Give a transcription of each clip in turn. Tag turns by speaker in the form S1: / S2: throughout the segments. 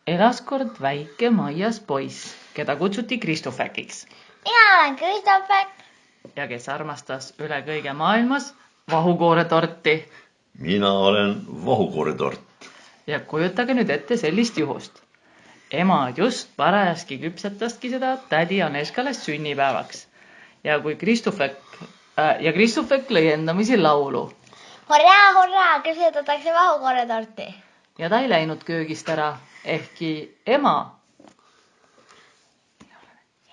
S1: Elas kord väike Maias poiss, keda kutsuti Kristofekiks
S2: Mina olen Kristofek.
S1: ja kes armastas üle kõige maailmas vahukooretorti.
S3: Mina olen vahukooretort.
S1: Ja kujutage nüüd ette sellist juhust. Ema just parajaski küpsetaski seda tädi Aneškale sünnipäevaks. Ja kui Kristofek lõi endamisi laulu.
S2: Hurraa, hurraa, küpsetatakse vahukooretorti.
S1: Ja ta ei läinud köögist ära, ehkki ema.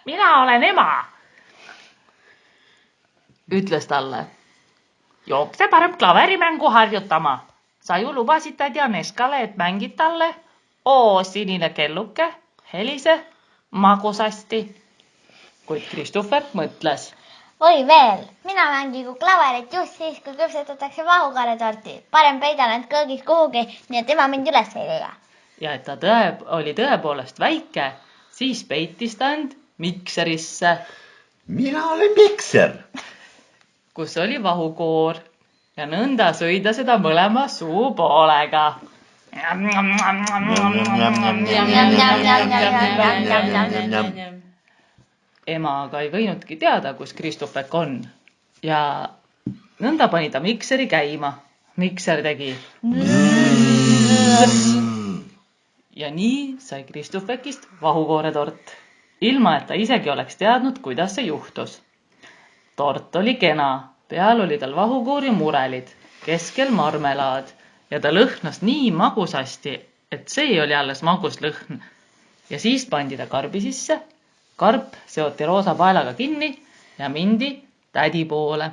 S1: Mina olen ema, ütles talle. Jookse parem klaverimängu harjutama. Sa ju lubasid tädi Aneškale, et mängid talle. Oo, sinine kelluke, helise magusasti. Kuid Kristofek mõtles.
S2: Või veel, mina mängigu klaverit just siis, kui küpsetatakse vahukooretorti. Parem peidan end köögis kuhugi, nii et ema mind üles ei leia.
S1: Ja et ta oli tõepoolest väike, siis peitis ta end mikserisse.
S3: Mina olen mikser.
S1: Kus oli vahukoor ja nõnda sõi ta seda mõlema suu poolega. Ema aga ei võinudki teada, kus Kristofek on. Ja nõnda pani ta mikseri käima. Mikser tegi. Ja nii sai Kristofekist vahukooretort. Ilma, et ta isegi oleks teadnud, kuidas see juhtus. Tort oli kena. Peal oli tal vahukoor ja murelid. Keskel marmelaad. Ja ta lõhnas nii magusasti, et see oli alles magus lõhn. Ja siis pandi ta karbi sisse. Karp seoti roosa paelaga kinni ja mindi tädi poole.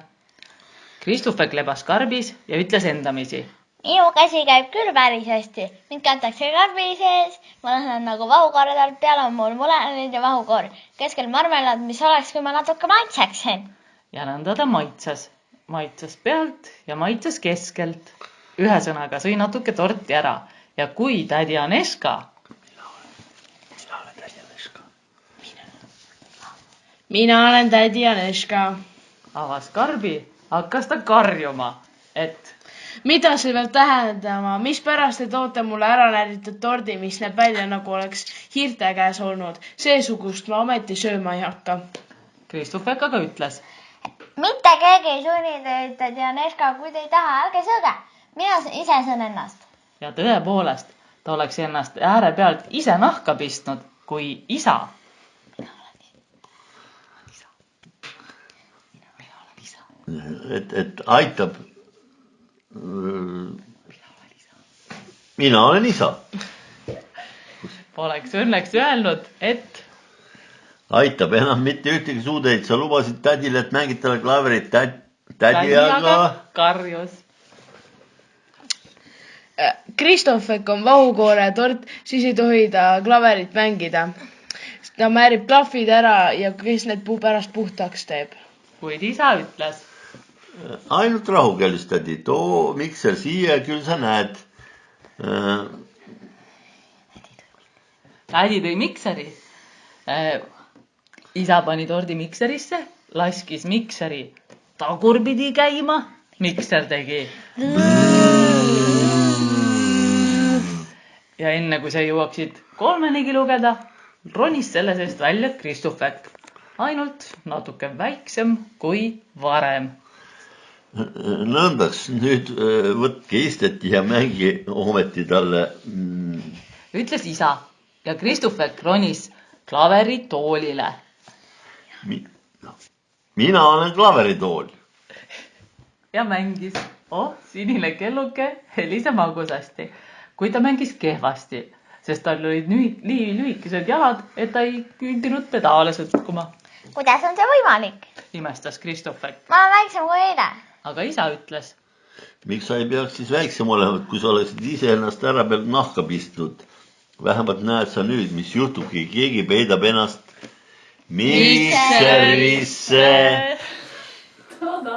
S1: Kristofek lebas karbis ja ütles endamisi.
S2: Minu käsi käib küll päris hästi. Mind kantakse karbi sees. Ma lõhnan nagu vahukooretort, peal on mul murelid ja vahukoor. Keskel marmelaad, mis oleks, kui ma natuke maitseksin.
S1: Ja nõnda ta maitses. Maitses pealt ja maitses keskelt. Ühesõnaga sõi natuke torti ära. Ja kui tädi Aneška.
S4: Mina olen tädi Aneška.
S1: Avas karbi, hakkas ta karjuma, et
S4: mida see peab tähendama? Mis pärast te toote mulle ära näritud tordi, mis näeb välja nagu oleks hiirte käes olnud? Seesugust ma ometi sööma ei hakka.
S1: Kristofek aga ütles.
S2: Mitte keegi ei sunni teid, tädi Aneška, kui te ei taha, ärge sööge. Mina ise söön ennast.
S1: Ja tõepoolest, ta oleks ennast ääre pealt ise nahka pistnud, kui isa.
S3: Et aitab. Mina olen isa.
S1: Poleks õnneks öelnud, et
S3: aitab enam mitte ühtegi suudeid. Sa lubasid tädile, et mängid talle klaverit. Tädi aga
S1: karjus.
S4: Kristofek on vahukooretort, siis ei tohi ta klaverit mängida. Ta määrib klahvid ära ja kes need pärast puhtaks teeb.
S1: Kuid isa ütles.
S3: Ainult rahukeelistadi. Too mikser siia, küll sa näed.
S1: Tädi tõi mikseri. Isa pani tordi mikserisse, laskis mikseri tagurpidi käima. Mikser tegi. Ja enne kui sa jõuaksid 3-nigi lugeda, ronis selle seest välja Kristofek. Ainult natuke väiksem kui varem.
S3: Nõndaks, nüüd võtke isteti ja mängi ometi talle.
S1: Ütles isa ja Kristofek ronis klaveritoolile.
S3: Mina olen klaveritool.
S1: Ja mängis. Sinine kelluke helise magusasti. Kui ta mängis kehvasti, sest tal olid nii lühikesed jalad, et ta ei küüdinud pedaale sõtkuma.
S2: Kuidas on see võimalik?
S1: Imestas Kristofek.
S2: Ma olen väiksem kui eile.
S1: Aga isa ütles.
S3: Miks sa ei peaks siis väiksem olema, kui sa oleksid ise ennast ära pealt nahka pistnud? Vähemalt näed sa nüüd, mis juhtubki. Keegi peidab ennast mikserisse.
S1: Tada!